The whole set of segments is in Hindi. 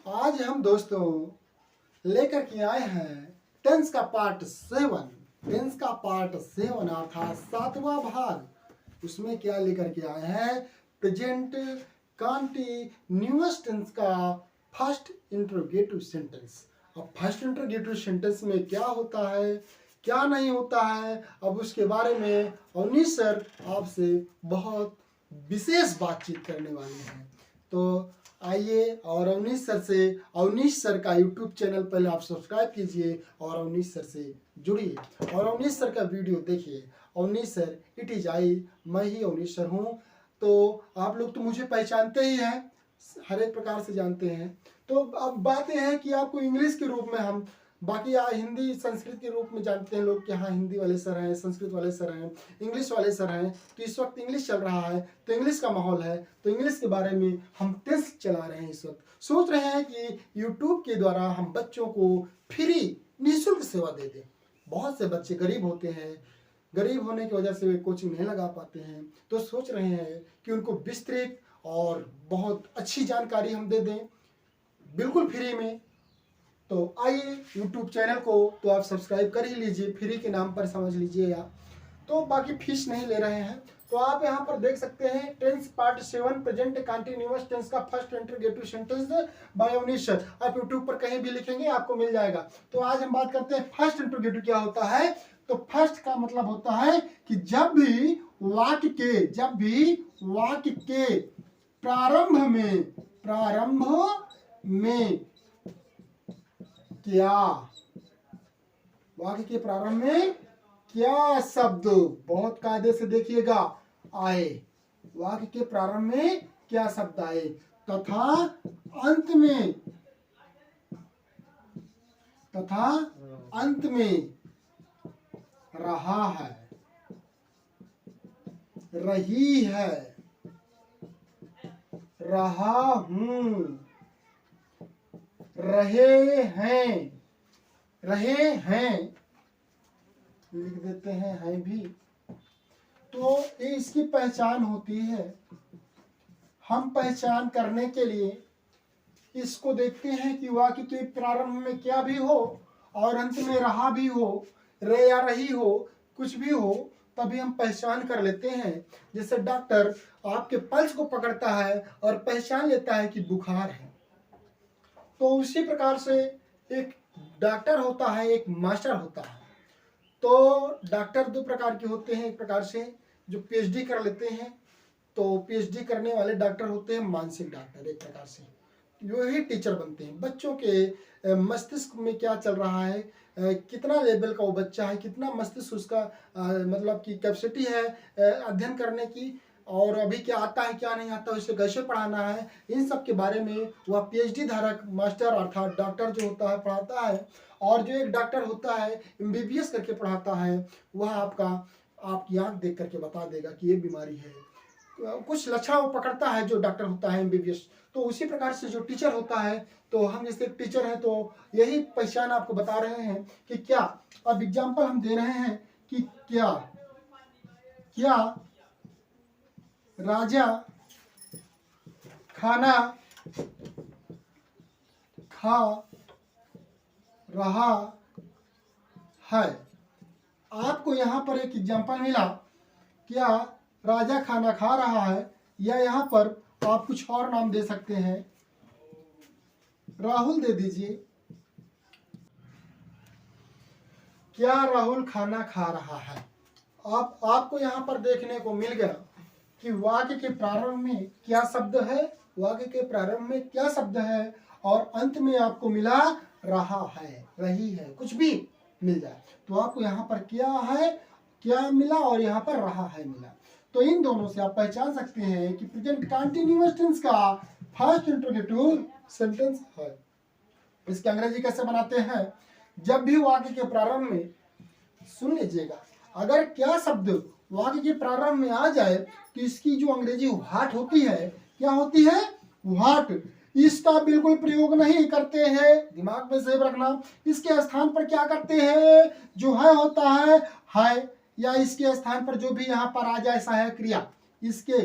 आज हम दोस्तों लेकर के आए हैं टेंस का पार्ट 7। टेंस का पार्ट 7 अर्थात 7वां भाग। उसमें क्या लेकर के आए हैं? प्रेजेंट कंटीन्यूअस टेंस का फर्स्ट इंट्रोगेटिव सेंटेंस। अब फर्स्ट इंट्रोगेटिव सेंटेंस में क्या होता है, क्या नहीं होता है, अब उसके बारे में अवनीश सर आपसे बहुत विशेष बातचीत करने वाले हैं। तो आइए और अवनीश सर का यूट्यूब चैनल पहले आप सब्सक्राइब कीजिए और अवनीश सर से जुड़िए और अवनीश सर का वीडियो देखिए। Avneesh sir it is I, मैं ही अवनीश सर हूँ। तो आप लोग तो मुझे पहचानते ही हैं, हर एक प्रकार से जानते हैं। तो अब बात यह है कि आपको इंग्लिश के रूप में हम बाकी हिंदी संस्कृत के रूप में जानते हैं लोग कि हाँ हिंदी वाले सर हैं, संस्कृत वाले सर हैं, इंग्लिश वाले सर हैं। तो इस वक्त इंग्लिश चल रहा है तो इंग्लिश का माहौल है, तो इंग्लिश के बारे में हम टेस्ट चला रहे हैं। इस वक्त सोच रहे हैं कि यूट्यूब के द्वारा हम बच्चों को फ्री निःशुल्क सेवा दे दें। बहुत से बच्चे गरीब होते हैं, गरीब होने की वजह से वे कोचिंग नहीं लगा पाते हैं, तो सोच रहे हैं कि उनको विस्तृत और बहुत अच्छी जानकारी हम दे दें बिल्कुल फ्री में। तो आइए यूट्यूब चैनल को तो आप सब्सक्राइब कर ही लीजिए, फ्री के नाम पर समझ लीजिए आप। तो बाकी फीस नहीं ले रहे हैं। तो आप यहाँ पर देख सकते हैं tense part 7 present continuous tense का first interrogative sentence by Avneesh sir. आप यूट्यूब पर कहीं भी लिखेंगे आपको मिल जाएगा। तो आज हम बात करते हैं फर्स्ट इंट्रोगेटिव क्या होता है। तो फर्स्ट का मतलब होता है कि जब भी वाक्य के प्रारंभ में क्या, वाक्य के प्रारंभ में क्या शब्द, बहुत कायदे से देखिएगा, आए। वाक्य के प्रारंभ में क्या शब्द आए तथा अंत में रहा है, रही है, रहा हूं, रहे हैं लिख देते हैं भी। तो ये इसकी पहचान होती है। हम पहचान करने के लिए इसको देखते हैं कि वाक्य के प्रारंभ में क्या भी हो और अंत में रहा भी हो, रहे या रही हो, कुछ भी हो, तभी हम पहचान कर लेते हैं। जैसे डॉक्टर आपके पल्स को पकड़ता है और पहचान लेता है कि बुखार है। तो उसी प्रकार से एक डॉक्टर होता है, एक मास्टर होता है। तो डॉक्टर दो प्रकार के होते हैं। एक प्रकार से जो पीएचडी कर लेते हैं, तो पीएचडी करने वाले डॉक्टर होते हैं मानसिक डॉक्टर। एक प्रकार से वही टीचर बनते हैं। बच्चों के मस्तिष्क में क्या चल रहा है, कितना लेवल का वो बच्चा है, कितना मस्तिष्क उसका मतलब कि कैपेसिटी है अध्ययन करने की, और अभी क्या आता है क्या नहीं आता, उसे कैसे पढ़ाना है, इन सब के बारे में वह पीएचडी धारक मास्टर अर्थात डॉक्टर जो होता है पढ़ाता है। और जो एक डॉक्टर होता है एमबीबीएस करके पढ़ाता है, वह आपकी आँख देख करके बता देगा कि ये बीमारी है, कुछ लक्षण वो पकड़ता है जो डॉक्टर होता है एमबीबीएस। तो उसी प्रकार से जो टीचर होता है, तो हम जैसे टीचर हैं तो यही पहचान आपको बता रहे हैं कि क्या। अब एग्जाम्पल हम दे रहे हैं कि क्या राजा खाना खा रहा है। आपको यहाँ पर एक एग्जाम्पल मिला, क्या राजा खाना खा रहा है, या यहाँ पर आप कुछ और नाम दे सकते हैं, राहुल दे दीजिए। क्या राहुल खाना खा रहा है। आपको यहाँ पर देखने को मिल गया कि वाक्य के प्रारंभ में क्या शब्द है, वाक्य के प्रारंभ में क्या शब्द है, और अंत में आपको मिला रहा है, रही है, कुछ भी मिल जाए तो आपको यहाँ पर क्या है, क्या मिला, और यहाँ पर रहा है मिला। तो इन दोनों से आप पहचान सकते हैं कि प्रेजेंट कंटीन्यूअस टेंस का फर्स्ट इंट्रोगेटिव सेंटेंस है। इसके अंग्रेजी कैसे बनाते हैं, जब भी वाक्य के प्रारंभ में, सुन लीजिएगा, अगर क्या शब्द वाक्य के प्रारंभ में आ जाए तो इसकी जो अंग्रेजी व्हाट होती है, क्या होती है, व्हाट। इसका बिल्कुल प्रयोग नहीं करते हैं, दिमाग में सेव रखना। इसके स्थान पर क्या करते हैं, जो है होता है, या इसके स्थान पर जो भी यहाँ पर आ जाए सहायक क्रिया, इसके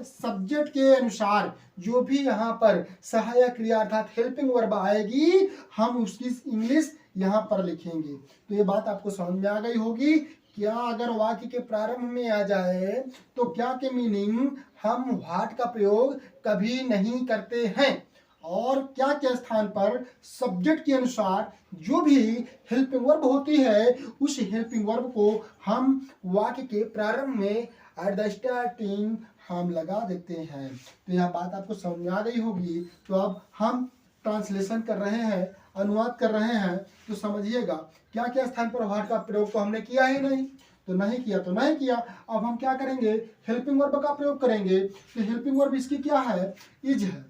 सब्जेक्ट के अनुसार जो भी यहाँ पर सहायक क्रिया अर्थात हेल्पिंग वर्ब आएगी हम उसकी इंग्लिश यहाँ पर लिखेंगे। तो ये बात आपको समझ में आ गई होगी। क्या अगर वाक्य के प्रारंभ में आ जाए तो क्या के मीनिंग हम व्हाट का प्रयोग कभी नहीं करते हैं, और क्या के स्थान पर सब्जेक्ट के अनुसार जो भी हेल्पिंग वर्ब होती है उस हेल्पिंग वर्ब को हम वाक्य के प्रारंभ में एट द स्टार्टिंग हम लगा देते हैं। तो यह बात आपको समझ में आ गई होगी। तो अब हम ट्रांसलेशन कर रहे हैं, अनुवाद कर रहे हैं, तो समझिएगा क्या क्या स्थान पर व्हाट का प्रयोग तो हमने किया ही नहीं, तो नहीं किया तो नहीं किया। अब हम क्या करेंगे, हेल्पिंग वर्ब का प्रयोग करेंगे। तो हेल्पिंग वर्ब इसकी क्या है, इज है,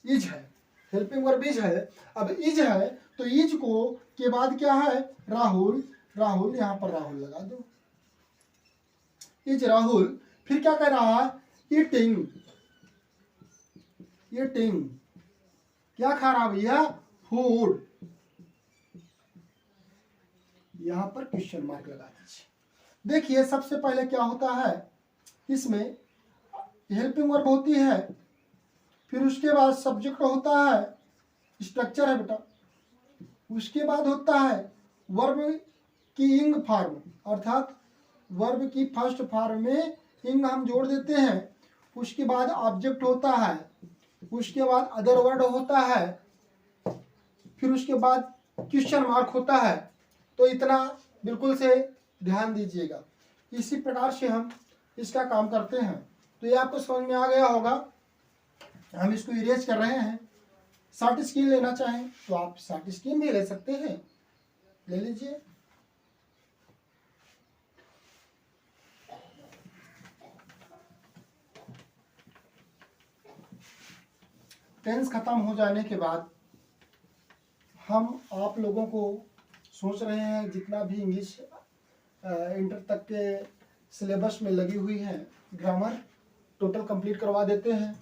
इज है, हेल्पिंग वर्ब इज है। अब इज है तो इज को के बाद क्या है, राहुल, राहुल यहाँ पर राहुल लगा दो, इज राहुल। फिर क्या कह रहा है, ईटिंग, ईटिंग क्या खा रहा भैया, फूड, यहां पर क्वेश्चन मार्क लगा दीजिए। देखिए सबसे पहले क्या होता है, इसमें हेल्पिंग वर्ब होती है, फिर उसके बाद सब्जेक्ट होता है, स्ट्रक्चर है बेटा, उसके बाद होता है वर्ब की इंग फॉर्म, अर्थात वर्ब की फर्स्ट फॉर्म में इंग हम जोड़ देते हैं, उसके बाद ऑब्जेक्ट होता है, उसके बाद अदर वर्ड होता है, फिर उसके बाद क्वेश्चन मार्क होता है। तो इतना बिल्कुल से ध्यान दीजिएगा। इसी प्रकार से हम इसका काम करते हैं। तो ये आपको समझ में आ गया होगा। हम इसको इरेज कर रहे हैं। शॉर्ट स्क्रीन लेना चाहें तो आप शॉर्ट स्क्रीन भी ले सकते हैं, ले लीजिए। टेंस खत्म हो जाने के बाद हम आप लोगों को सोच रहे हैं जितना भी इंग्लिश इंटर तक के सिलेबस में लगी हुई है ग्रामर टोटल कंप्लीट करवा देते हैं।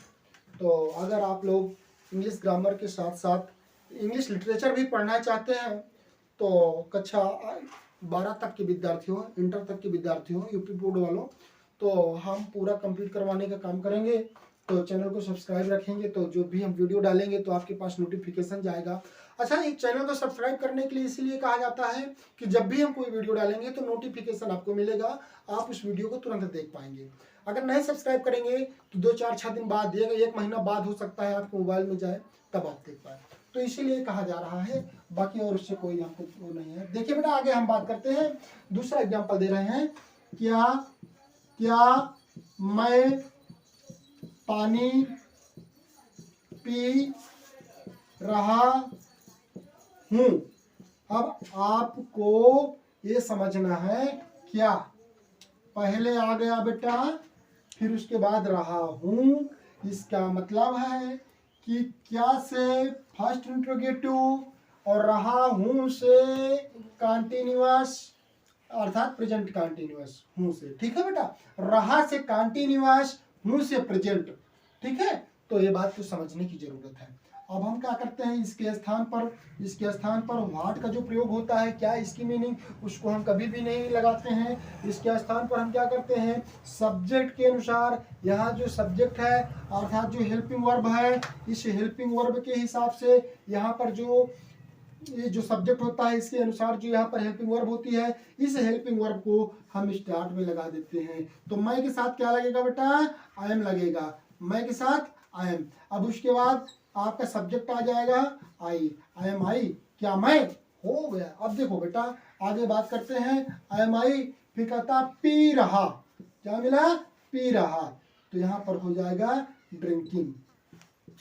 तो अगर आप लोग इंग्लिश ग्रामर के साथ साथ इंग्लिश लिटरेचर भी पढ़ना चाहते हैं तो कक्षा 12 तक के विद्यार्थी हो, इंटर तक के विद्यार्थी हो, यूपी बोर्ड वालों, तो हम पूरा कंप्लीट करवाने का काम करेंगे। तो चैनल को सब्सक्राइब रखेंगे तो जो भी हम वीडियो डालेंगे तो आपके पास नोटिफिकेशन जाएगा। अच्छा, इस चैनल को सब्सक्राइब करने के लिए इसीलिए कहा जाता है कि जब भी हम कोई वीडियो डालेंगे तो नोटिफिकेशन आपको मिलेगा, आप उस वीडियो को तुरंत देख पाएंगे। अगर नहीं सब्सक्राइब करेंगे तो 2-4-6 दिन बाद, 1 महीना बाद हो सकता है आपको मोबाइल में जाए तब आप देख पाए। तो इसीलिए कहा जा रहा है, बाकी और उससे कोई हमको वो नहीं है। देखिए बेटा, आगे हम बात करते हैं। दूसरा एग्जाम्पल दे रहे हैं, क्या मैं पानी पी रहा हूं। अब आपको ये समझना है, क्या पहले आ गया बेटा, फिर उसके बाद रहा हूं। इसका मतलब है कि क्या से फर्स्ट इंट्रोगेटिव और रहा हूं से कॉन्टिन्यूअस अर्थात प्रेजेंट कॉन्टिन्यूअस हूं से। ठीक है बेटा, रहा से कॉन्टिन्यूअस, हूं से प्रेजेंट। ठीक है, तो ये बात को समझने की जरूरत है। अब हम क्या करते हैं, इसके स्थान पर व्हाट का जो प्रयोग होता है, क्या इसकी मीनिंग, उसको हम कभी भी नहीं लगाते हैं। इसके स्थान पर हम क्या करते हैं, सब्जेक्ट के अनुसार, यहाँ जो सब्जेक्ट है अर्थात जो हेल्पिंग वर्ब है, इस हेल्पिंग वर्ब के हिसाब से यहाँ पर ये जो सब्जेक्ट होता है इसके अनुसार जो यहाँ पर हेल्पिंग वर्ब होती है, इस हेल्पिंग वर्ब को हम स्टार्ट में लगा देते हैं। तो मैं के साथ क्या लगेगा बेटा, आई एम लगेगा, मैं के साथ आई एम। अब उसके बाद आपका सब्जेक्ट आ जाएगा आई एम आई, क्या मैं, हो गया। अब देखो बेटा आगे बात करते हैं, आई एम आई, फिर कहता पी रहा, क्या मिला, पी रहा। तो यहाँ पर हो जाएगा ड्रिंकिंग,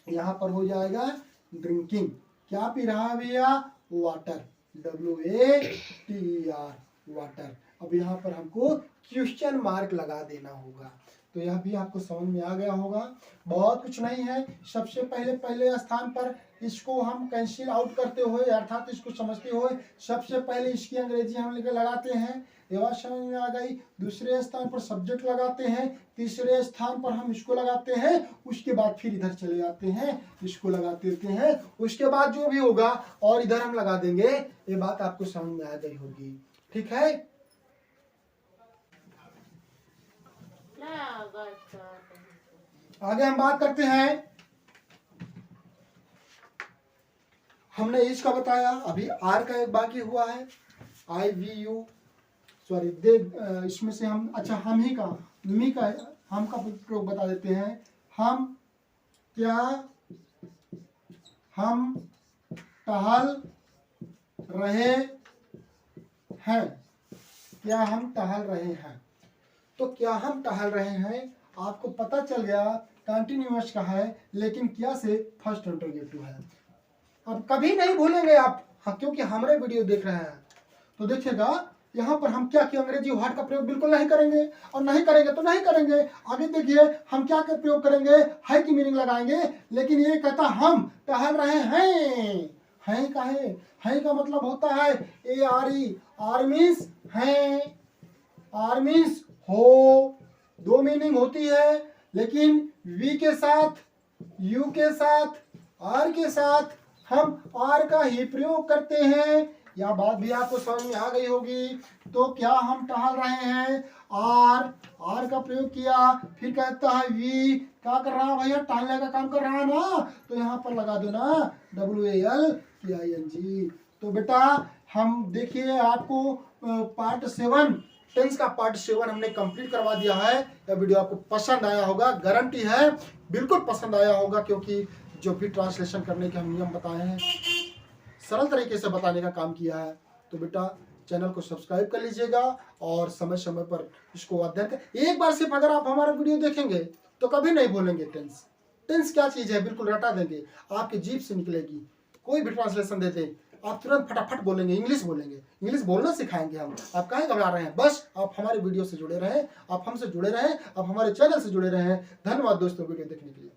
यहाँ पर हो जाएगा ड्रिंकिंग। क्या पी रहा है भैया, वाटर, WATER, वाटर। अब यहाँ पर हमको क्वेश्चन मार्क लगा देना होगा। तो यह भी आपको समझ में आ गया होगा। बहुत कुछ नहीं है। सबसे पहले स्थान पर इसको हम कैंसिल आउट करते हुए अर्थात इसको समझते हुए सबसे पहले इसकी अंग्रेजी हम लेकर लगाते हैं, ये बात समझ में आ गई। दूसरे स्थान पर सब्जेक्ट लगाते हैं, तीसरे स्थान पर हम इसको लगाते हैं, उसके बाद फिर इधर चले जाते हैं, इसको लगा देते हैं, उसके बाद जो भी होगा और इधर हम लगा देंगे। ये बात आपको समझ में आ गई होगी। ठीक है, आगे हम बात करते हैं, हमने इज का बताया, अभी आर का एक बाकी हुआ है, आई वी यू सॉरी दे, इसमें से हम अच्छा हम ही का मी का हम का प्रयोग बता देते हैं। हम क्या हम टहल रहे हैं, क्या हम टहल रहे हैं। तो क्या हम टहल रहे हैं आपको पता चल गया कंटिन्यूअस का है, लेकिन क्या से फर्स्ट इंटरोगेटिव है। अब कभी नहीं भूलेंगे आप, हाँ, क्योंकि हमारे वीडियो देख रहे हैं तो देखिएगा यहाँ पर हम क्या किया, अंग्रेजी वर्ड का प्रयोग बिल्कुल नहीं करेंगे, और नहीं करेंगे तो नहीं करेंगे। आगे देखिए हम क्या का प्रयोग करेंगे, है की मीनिंग लगाएंगे, लेकिन ये कहता हम टहल रहे हैं का है का मतलब होता है A R E, R means हैं, आर मीन्स हो, दो मीनिंग होती है, लेकिन वी के साथ, यू के साथ, आर के साथ हम आर का ही प्रयोग करते हैं। यह बात भी आपको समझ में आ गई होगी। तो क्या हम टहल रहे हैं, आर का प्रयोग किया, फिर कहता है वी, क्या कर रहा है भैया, टहलने का काम कर रहा है ना, तो यहाँ पर लगा दो ना WALKING। तो बेटा हम देखिए आपको पार्ट 7 टेंस का पार्ट 7 हमने कंप्लीट करवा दिया है। यह वीडियो आपको पसंद आया होगा, गारंटी है बिल्कुल पसंद आया होगा, क्योंकि जो भी ट्रांसलेशन करने के हम नियम बताए हैं सरल तरीके से बताने का काम किया है। तो बेटा चैनल को सब्सक्राइब कर लीजिएगा और समय समय पर इसको अध्ययन कर, एक बार सिर्फ अगर आप हमारा वीडियो देखेंगे तो कभी नहीं भूलेंगे टेंस क्या चीज है, बिल्कुल रटा देंगे, आपकी जीभ से निकलेगी। कोई भी ट्रांसलेशन दे दें आप तुरंत फटाफट बोलेंगे, इंग्लिश बोलेंगे, इंग्लिश बोलना सिखाएंगे हम। आप काहे घबरा रहे हैं, बस आप हमारे वीडियो से जुड़े रहें, आप हमसे जुड़े रहें, आप हमारे चैनल से जुड़े रहें। धन्यवाद दोस्तों वीडियो देखने के लिए।